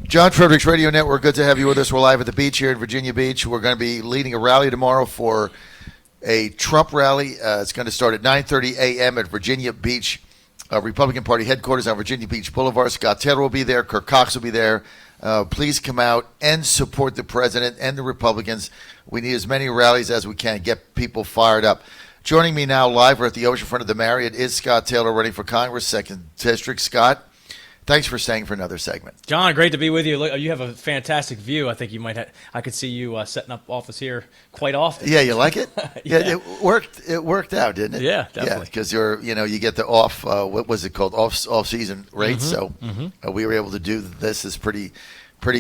John Fredericks Radio Network, good to have you with us. We're live at the beach here in Virginia Beach. We're going to be leading a rally tomorrow for a Trump rally. It's going to start at 9:30 a.m. at Virginia Beach, Republican Party headquarters on Virginia Beach Boulevard. Scott Taylor will be there. Kirk Cox will be there. Please come out and support the president and the Republicans. We need as many rallies as we can. Get people fired up. Joining me now live, we're at the oceanfront of the Marriott, is Scott Taylor, running for Congress, 2nd District. Scott, thanks for staying for another segment. John, great to be with you. You have a fantastic view. I think you might I could see you setting up office here quite often. Yeah, you like it? Yeah, it worked out, didn't it? Yeah, definitely. Yeah, because you get the off, what was it called, off-season rates. So we were able to do this. Is pretty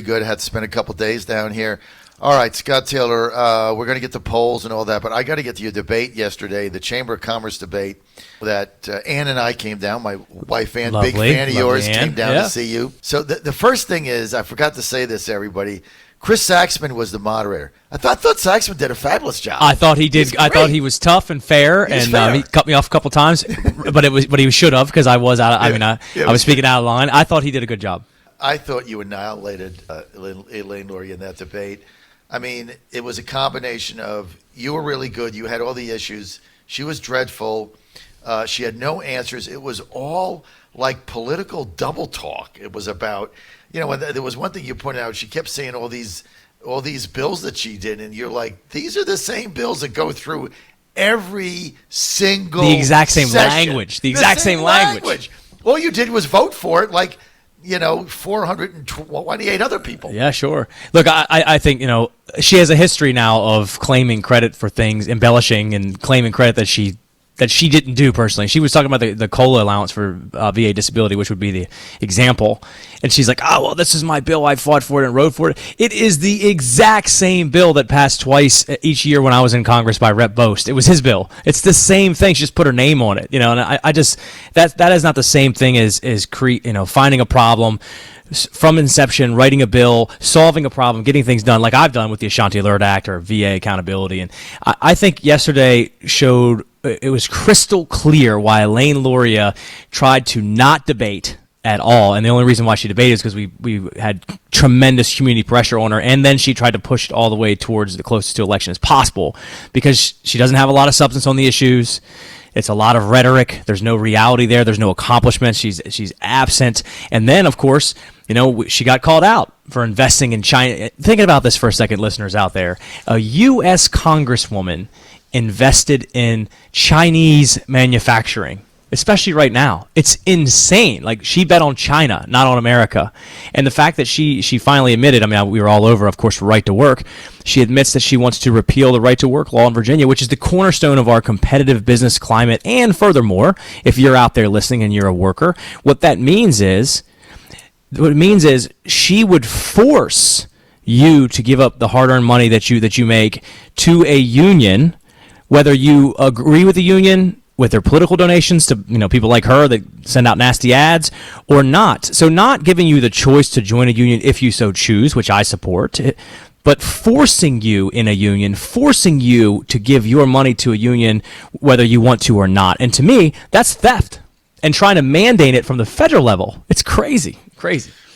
good. Had to spend a couple days down here. All right, Scott Taylor, we're going to get the polls and all that, but I got to get to your debate yesterday, the Chamber of Commerce debate that Ann and I came down. My wife Ann, big fan of yours, came down to see you. So the first thing is, I forgot to say this, everybody, Chris Saxman was the moderator. I thought Saxman did a fabulous job. I thought he did. I thought he was tough and fair, he cut me off a couple times, but he should have, because I was out. I was speaking out of line. I thought he did a good job. I thought you annihilated Elaine Luria in that debate. I mean, it was a combination of you were really good. You had all the issues. She was dreadful. She had no answers. It was all like political double talk. It was about, there was one thing you pointed out. She kept saying all these bills that she did, and you're like, these are the same bills that go through every single the exact same session. Language. The exact same language. All you did was vote for it, like 428 other people. Yeah, sure. Look, I think, she has a history now of claiming credit for things, embellishing and claiming credit that she didn't do personally. She was talking about the COLA allowance for VA disability, which would be the example. And she's like, oh, well, this is my bill. I fought for it and wrote for it. It is the exact same bill that passed twice each year when I was in Congress by Rep. Boast. It was his bill. It's the same thing. She just put her name on it. And I just, that is not the same thing as finding a problem from inception, writing a bill, solving a problem, getting things done like I've done with the Ashanti Alert Act or VA accountability. And I think yesterday showed it was crystal clear why Elaine Luria tried to not debate at all. And the only reason why she debated is because we had tremendous community pressure on her. And then she tried to push it all the way towards the closest to election as possible because she doesn't have a lot of substance on the issues. It's a lot of rhetoric. There's no reality there. There's no accomplishments. She's absent. And then, of course, she got called out for investing in China. Thinking about this for a second, listeners out there. A U.S. Congresswoman invested in Chinese manufacturing, especially right now. It's insane. Like, she bet on China, not on America. And the fact that she finally admitted, we were all over, of course, for right to work. She admits that she wants to repeal the right to work law in Virginia, which is the cornerstone of our competitive business climate. And furthermore, if you're out there listening and you're a worker, what it means is she would force you to give up the hard-earned money that you make to a union, whether you agree with the union, with their political donations to people like her that send out nasty ads, or not. So not giving you the choice to join a union if you so choose, which I support, but forcing you in a union, forcing you to give your money to a union whether you want to or not. And to me, that's theft. And trying to mandate it from the federal level, it's crazy.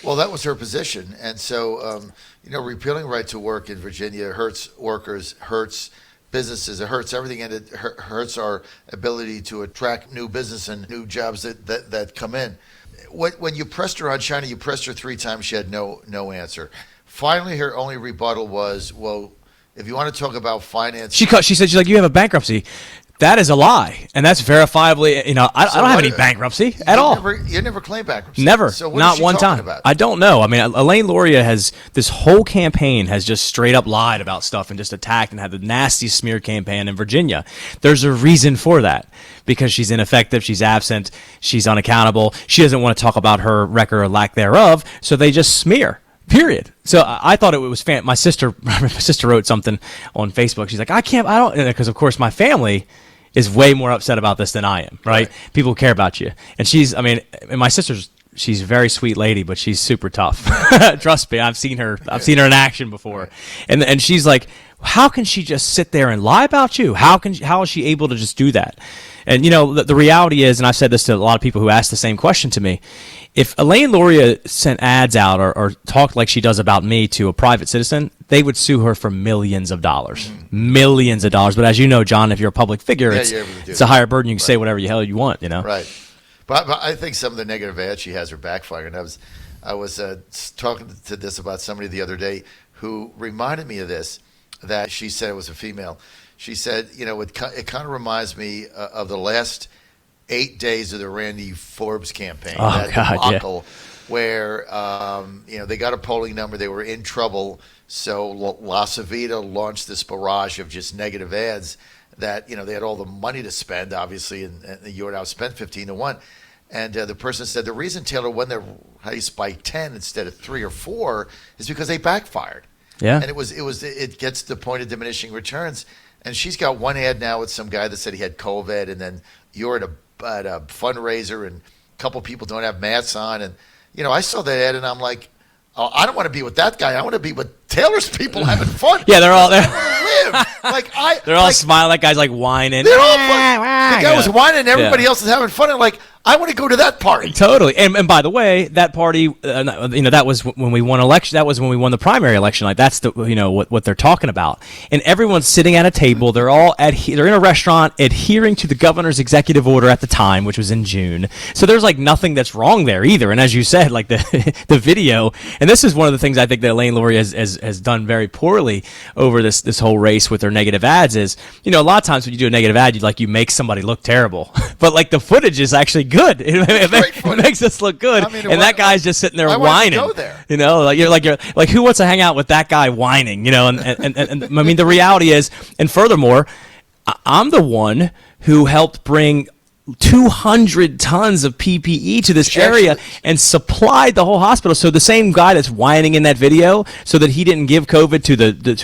Well, that was her position. And so, repealing right to work in Virginia hurts workers, hurts businesses, it hurts everything, and it hurts our ability to attract new business and new jobs that come in. When you pressed her on China, you pressed her 3 times, she had no answer. Finally, her only rebuttal was, well, if you want to talk about finance... She said, she's like, you have a bankruptcy. That is a lie, and that's verifiably. I don't have any bankruptcy at all. You never claimed bankruptcy. Never, so not one time. About? I don't know. Elaine Luria has this whole campaign has just straight up lied about stuff and just attacked and had the nasty smear campaign in Virginia. There's a reason for that because she's ineffective, she's absent, she's unaccountable. She doesn't want to talk about her record or lack thereof, so they just smear. Period. So I thought it was my sister wrote something on Facebook. She's like, because of course my family is way more upset about this than I am, right? People care about you. And and my sister's, she's a very sweet lady, but she's super tough. Trust me, I've seen her in action before. And she's like, how can she just sit there and lie about you? How is she able to just do that? And, the reality is, and I've said this to a lot of people who ask the same question to me, if Elaine Luria sent ads out or talked like she does about me to a private citizen, they would sue her for millions of dollars. Millions of dollars. But as you know, John, if you're a public figure, it's a higher burden. You can say whatever the hell you want, Right. But I think some of the negative ads she has are backfiring. I was talking to this about somebody the other day who reminded me of this, that she said it was a female. She said, it kind of reminds me of the last 8 days of the Randy Forbes campaign. Oh, that God, debacle where, they got a polling number. They were in trouble. So La Savita launched this barrage of just negative ads that, they had all the money to spend, obviously, and you were now spent 15-1. And the person said the reason Taylor won their race by 10 instead of 3 or 4 is because they backfired. Yeah. And it gets to the point of diminishing returns. And she's got one ad now with some guy that said he had COVID, and then you're at a fundraiser, and a couple people don't have masks on, and I saw that ad, and I'm like, oh, I don't want to be with that guy. I want to be with Taylor's people having fun. Yeah, they're all there. They're all smiling. That guy's like whining. They're all fun. The guy was whining, and everybody else is having fun. And like, I want to go to that party. Totally. And by the way, that party, that was when we won election. That was when we won the primary election. Like that's the what they're talking about. And everyone's sitting at a table. They're all they're in a restaurant adhering to the governor's executive order at the time, which was in June. So there's like nothing that's wrong there either. And as you said, like the video, and this is one of the things I think that Elaine Luria has done very poorly over this whole race with her negative ads is, a lot of times when you do a negative ad, you make somebody look terrible. But like the footage is actually good. It makes us look good. And that guy's just sitting there whining. Go there. You're like who wants to hang out with that guy whining? And I mean the reality is, and furthermore, I'm the one who helped bring 200 tons of PPE to this area and supplied the whole hospital. So the same guy that's whining in that video, so that he didn't give COVID to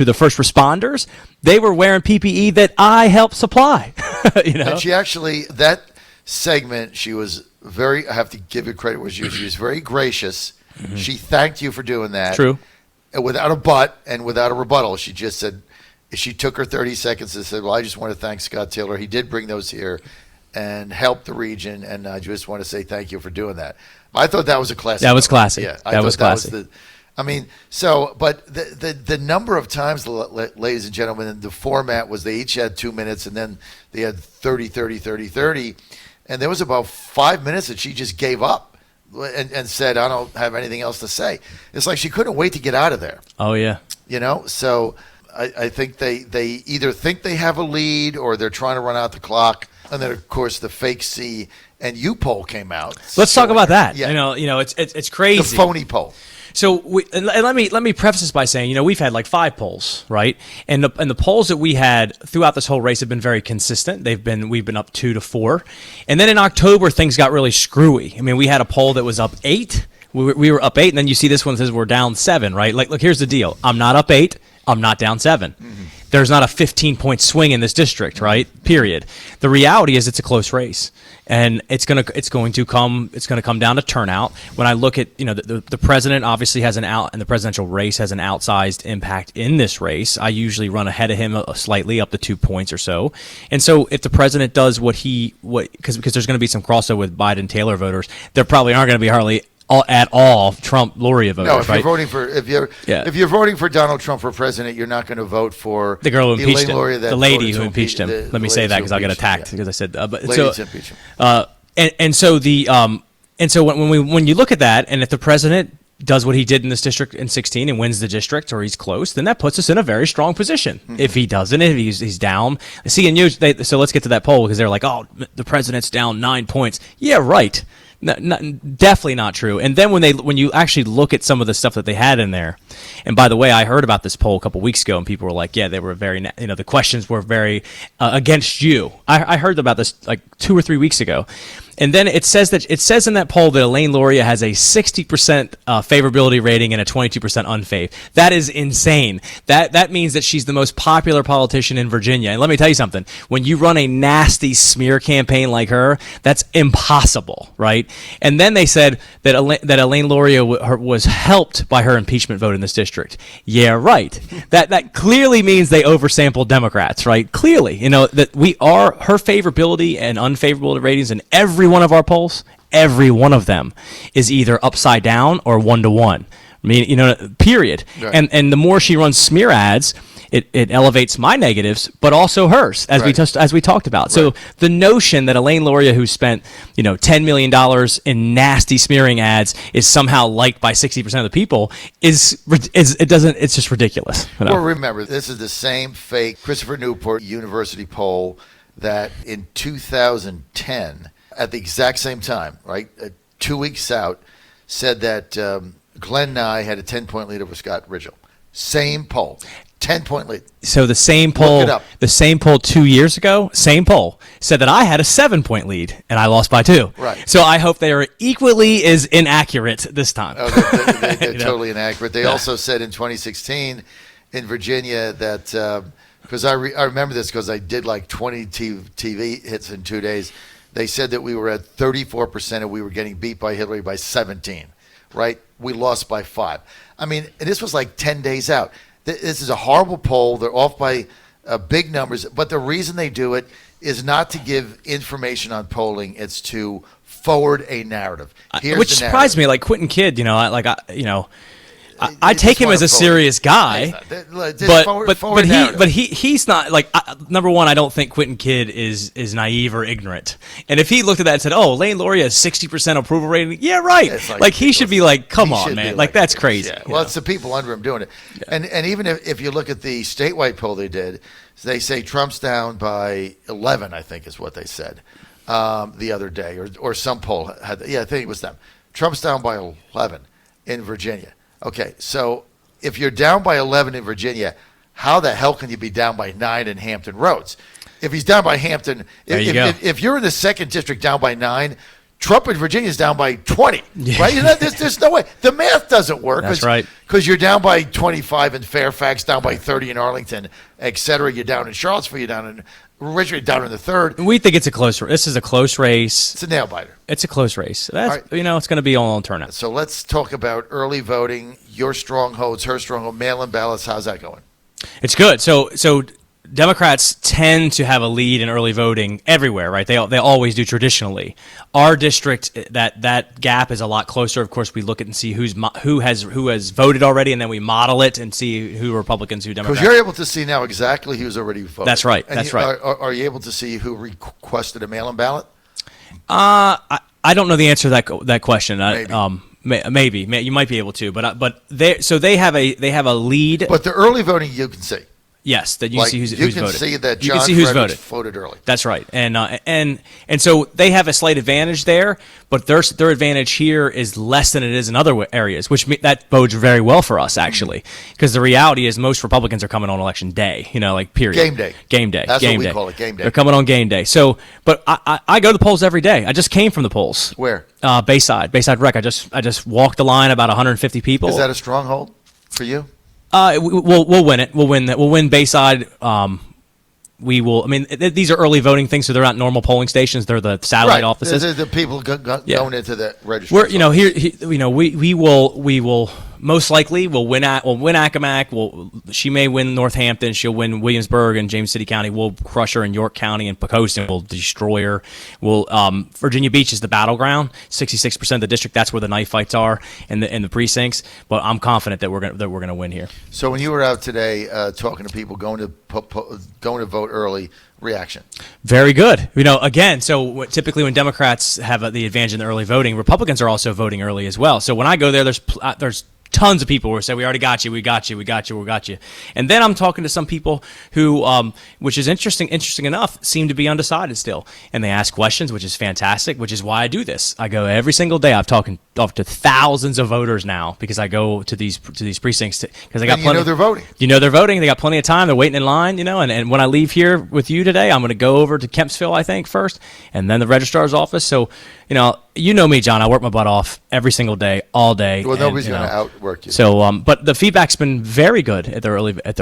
the first responders, they were wearing PPE that I helped supply. And she actually, that segment, she was I have to give you credit where she was very gracious. Mm-hmm. She thanked you for doing that. True. And without a but and without a rebuttal. She just said, she took her 30 seconds and said, well, I just want to thank Scott Taylor. He did bring those here and help the region, and I just want to say thank you for doing that. I thought that was a classic. That was classic. Yeah, that was classic. But the number of times, ladies and gentlemen, the format was they each had 2 minutes, and then they had 30, 30, 30, 30, and there was about 5 minutes that she just gave up and said, I don't have anything else to say. It's like she couldn't wait to get out of there. Oh, yeah. So I think they either think they have a lead or they're trying to run out the clock. And then, of course, the fake C and U poll came out. Let's talk about that. Yeah. It's crazy. The phony poll. So let me preface this by saying, we've had like 5 polls, right? And the polls that we had throughout this whole race have been very consistent. We've been up 2 to 4, and then in October things got really screwy. I mean, we had a poll that was up 8. We were up 8, and then you see this one says we're down 7, right? Like, look, here's the deal. I'm not up 8. I'm not down 7. Mm-hmm. There's not a 15-point swing in this district, right? Period. The reality is it's a close race, and it's going to come down to turnout. When I look at the president obviously has and the presidential race has an outsized impact in this race. I usually run ahead of him slightly, up to 2 points or so. And so if the president does because there's going to be some crossover with Biden Taylor voters, there probably aren't going to be hardly at all Trump Luria voters. No, if right? if you're voting for Donald Trump for president, you're not going to vote for the girl who impeached him, Luria, the lady who impeached him. Let me say that because I got attacked because I said. When you look at that, and if the president does what he did in this district in 16 and wins the district, or he's close, then that puts us in a very strong position. Mm-hmm. If he doesn't, if he's down, so let's get to that poll because they're like, oh, the president's down 9 points. Yeah, right. Definitely not true. And then when you actually look at some of the stuff that they had in there, and by the way, I heard about this poll a couple weeks ago, and people were like, yeah, they were very, the questions were very against you. I heard about this like 2 or 3 weeks ago, And then it says in that poll that Elaine Luria has a 60% favorability rating and a 22% unfave. That is insane. That means that she's the most popular politician in Virginia. And let me tell you something. When you run a nasty smear campaign like her, that's impossible, right? And then they said that Elaine Luria was helped by her impeachment vote in this district. Yeah, right. That clearly means they oversampled Democrats, right? Clearly, that her favorability and unfavorability ratings in every one of our polls, every one of them is either upside down or 1-to-1. I mean, period. Right. And the more she runs smear ads, it elevates my negatives, but also hers, as we talked about. Right. So the notion that Elaine Luria, who spent $10 million in nasty smearing ads, is somehow liked by 60% of the people it's just ridiculous. Well, remember, this is the same fake Christopher Newport University poll that in 2010, at the exact same time, right, 2 weeks out, said that Glenn Nye had a 10-point lead over Scott Ridgel. Same poll, 10-point lead. So the same poll 2 years ago, same poll, said that I had a 7-point lead and I lost by 2. Right. So I hope they are equally as inaccurate this time. Oh, they're totally inaccurate. They also said in 2016 in Virginia that, because I remember this because I did like 20 TV hits in 2 days. They said that we were at 34% and we were getting beat by Hillary by 17, right? We lost by 5. I mean, this was like 10 days out. This is a horrible poll. They're off by big numbers. But the reason they do it is not to give information on polling. It's to forward a narrative. Which surprised me, like Quentin Kidd, I take him as a serious guy, but he's not like number one. I don't think Quentin Kidd is naive or ignorant. And if he looked at that and said, "Oh, Elaine Luria has 60% approval rating," yeah, right. Like he should be like, "Come on, man!" Like that's crazy. Yeah. Well, it's the people under him doing it. Yeah. And even if you look at the statewide poll they did, they say Trump's down by 11. I think is what they said the other day, or some poll had. Yeah, I think it was them. Trump's down by 11 in Virginia. Okay, so if you're down by 11 in Virginia, how the hell can you be down by 9 in Hampton Roads? If he's down by Hampton, if you're in the 2nd district down by 9, Trump in Virginia is down by 20, right? There's no way. The math doesn't work. That's right. Because you're down by 25 in Fairfax, down by 30 in Arlington, et cetera. You're down in Charlottesville, you're down in Richmond, down in the 3rd. We think it's a close race. This is a close race. It's a nail-biter. It's a close race. That's, it's going to be all on turnout. So let's talk about early voting, your strongholds, her stronghold, mail-in ballots. How's that going? It's good. So Democrats tend to have a lead in early voting everywhere, right? They always do traditionally. Our district, that gap is a lot closer. Of course, we look at and see who has voted already, and then we model it and see who Republicans, who Democrats. Because you're able to see now exactly who's already voted. That's right. And are you able to see who requested a mail-in ballot? I don't know the answer to that question. Maybe. Maybe you might be able to, but they have a lead. But the early voting you can see. Yes, that you see who's voted. You can see that John Fredericks voted early. That's right, and so they have a slight advantage there, but their advantage here is less than it is in other areas, which that bodes very well for us actually, because the reality is most Republicans are coming on election day, period. Game day. That's what we call it, game day. They're coming on game day. So, but I go to the polls every day. I just came from the polls. Where? Bayside Rec. I just walked the line, about 150 people. Is that a stronghold for you? We'll win it. We'll win that. We'll win Bayside. We will. I mean, these are early voting things, so they're not normal polling stations. They're the satellite offices. The people going into the registration. We will most likely we'll win Accomack. She may win Northampton. She'll win Williamsburg and James City County. We'll crush her in York County, and Pocosin will destroy her. Virginia Beach is the battleground. 66% of the district. That's where the knife fights are in the precincts. But I'm confident that we're gonna win here. So when you were out today talking to people going to vote early, reaction? Very good. Again, so typically when Democrats have the advantage in the early voting, Republicans are also voting early as well. So when I go there, there's tons of people who say, "We already got you, we got you, we got you, we got you." And then I'm talking to some people who, which is interesting enough, seem to be undecided still. And they ask questions, which is fantastic, which is why I do this. I go every single day. I've talked to thousands of voters now because I go to these precincts because they got plenty. They're voting. They're voting. They got plenty of time. They're waiting in line, and when I leave here with you today. I'm going to go over to Kempsville, I think, first, and then the registrar's office. So, you know me, John. I work my butt off every single day, all day. Well, nobody's going to outwork you. So, but the feedback's been very good at the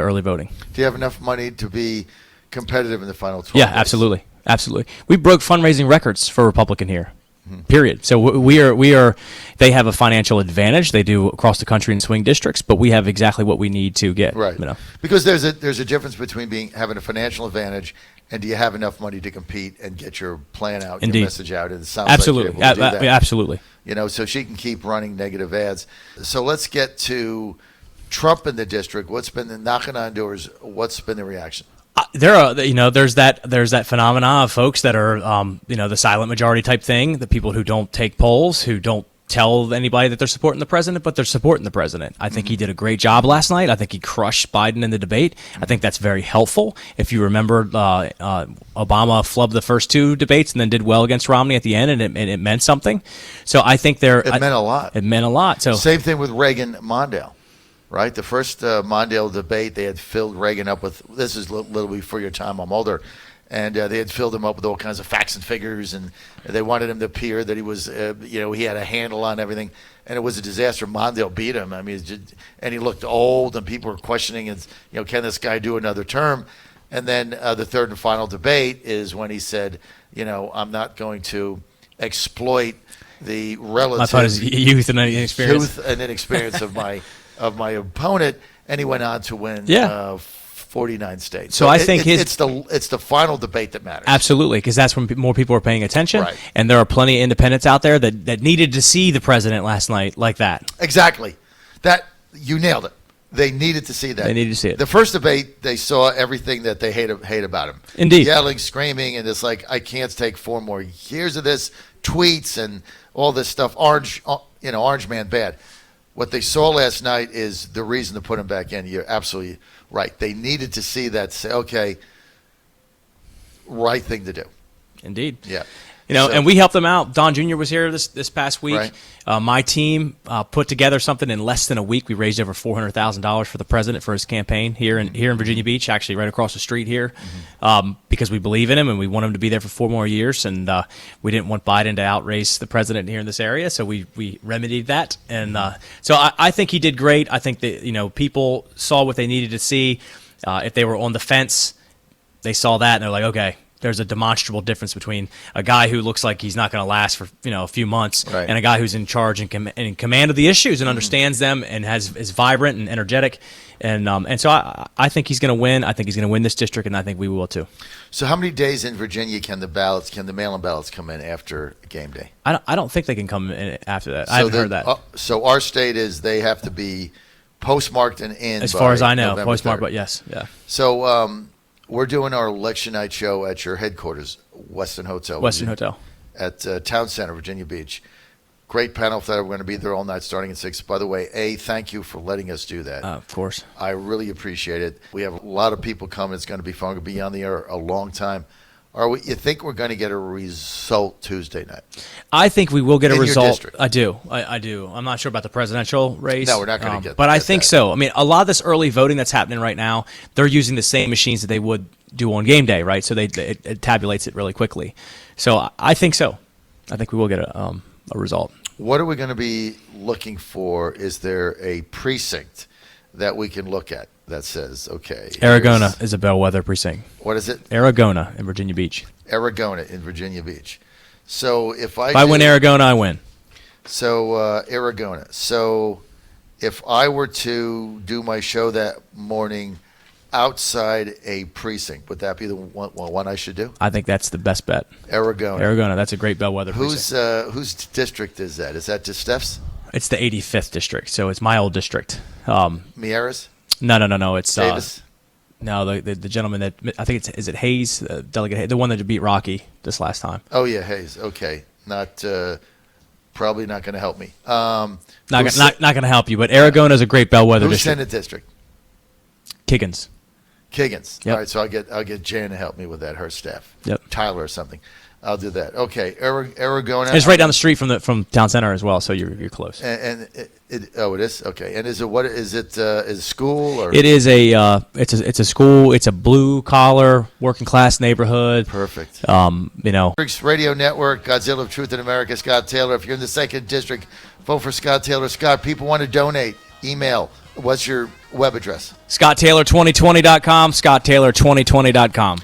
early voting. Do you have enough money to be competitive in the final 12 Yeah, days? absolutely. We broke fundraising records for Republican here. Period. So we are. They have a financial advantage. They do across the country in swing districts, but we have exactly what we need to get. Right. Because there's a difference between having a financial advantage and do you have enough money to compete and get your plan out, Indeed. your message out, and it sounds Absolutely. like you're able to do that. Absolutely. So she can keep running negative ads. So let's get to Trump in the district. What's been the knocking on doors? What's been the reaction? There's that phenomena of folks that are, the silent majority type thing, the people who don't take polls, who don't tell anybody that they're supporting the president, but they're supporting the president. I think he did a great job last night. I think he crushed Biden in the debate. I think that's very helpful. If you remember, Obama flubbed the first two debates and then did well against Romney at the end, and it meant something. So I think it meant a lot. It meant a lot. So same thing with Reagan-Mondale. Right, the first Mondale debate, they had filled Reagan up with. This is a little before your time. I'm older, and they had filled him up with all kinds of facts and figures, and they wanted him to appear that he was, he had a handle on everything, and it was a disaster. Mondale beat him. I mean, and he looked old, and people were questioning, can this guy do another term? And then the third and final debate is when he said, I'm not going to exploit the relative I thought his youth and inexperience of my opponent, and he went on to win 49 states. So I think it's the final debate that matters. Absolutely, because that's when more people are paying attention, right. And there are plenty of independents out there that needed to see the president last night like that. Exactly. That you nailed it. They needed to see that. They needed to see it. The first debate, they saw everything that they hate about him. Indeed. Yelling, screaming, and it's like, I can't take 4 more years of this, tweets and all this stuff. Orange man bad. What they saw last night is the reason to put him back in. You're absolutely right. They needed to see that, say, okay, right thing to do. Indeed. Yeah. And we helped them out. Don Jr. was here this past week. Right. My team put together something in less than a week. We raised over $400,000 for the president for his campaign here in Virginia Beach, actually right across the street here, because we believe in him and we want him to be there for 4 more years. And we didn't want Biden to outrace the president here in this area, so we remedied that. And so I think he did great. I think that people saw what they needed to see. If they were on the fence, they saw that and they're like, okay. There's a demonstrable difference between a guy who looks like he's not going to last for a few months, right. and a guy who's in charge and in command of the issues and understands them and is vibrant and energetic, and so I think he's going to win. I think he's going to win this district, and I think we will too. So how many days in Virginia can the mail-in ballots come in after game day? I don't think they can come in after that. I haven't heard that. So our state is they have to be postmarked and in. As far as I know, November postmarked, 3rd. but yes, yeah. So. We're doing our election night show at your headquarters, Westin Hotel. At Town Center, Virginia Beach. Great panel that we're going to be there all night starting at 6. By the way, thank you for letting us do that. Of course. I really appreciate it. We have a lot of people coming. It's going to be fun. We're going to be on the air a long time. You think we're going to get a result Tuesday night? I think we will get a result. Your district. I do. I do. I'm not sure about the presidential race. No, we're not going to get. But I get think that. so. I mean, a lot of this early voting that's happening right now, they're using the same machines that they would do on game day, right? So it tabulates it really quickly. So I think so. I think we will get a result. What are we going to be looking for? Is there a precinct that we can look at that says, okay, Aragona is a bellwether precinct. What is it? Aragona in Virginia Beach. Aragona in Virginia Beach. So if I win Aragona, I win. So Aragona. So if I were to do my show that morning outside a precinct, would that be the one I should do? I think that's the best bet. Aragona, that's a great bellwether precinct. Whose district is that? Is that just Steph's? It's the 85th district, so it's my old district. Miera's? No. It's Davis? No, the gentleman that I think is it Hayes, Delegate Hayes, the one that beat Rocky this last time. Oh yeah, Hayes. Okay, probably not going to help me. Not going to help you, but Aragona is a great bellwether district. Who's Senate district? Kiggins. Yep. All right, so I'll get Jan to help me with that. Her staff. Yep. Tyler or something. I'll do that. Okay, Aragona. And it's right down the street from town center as well, so you're close. And it is okay. And is it is it school or? It is it's a school. It's a blue collar working class neighborhood. Perfect. Fredericks Radio Network, Godzilla of Truth in America, Scott Taylor. If you're in the 2nd District, vote for Scott Taylor. Scott, people want to donate. Email. What's your web address? ScottTaylor2020.com. ScottTaylor2020.com.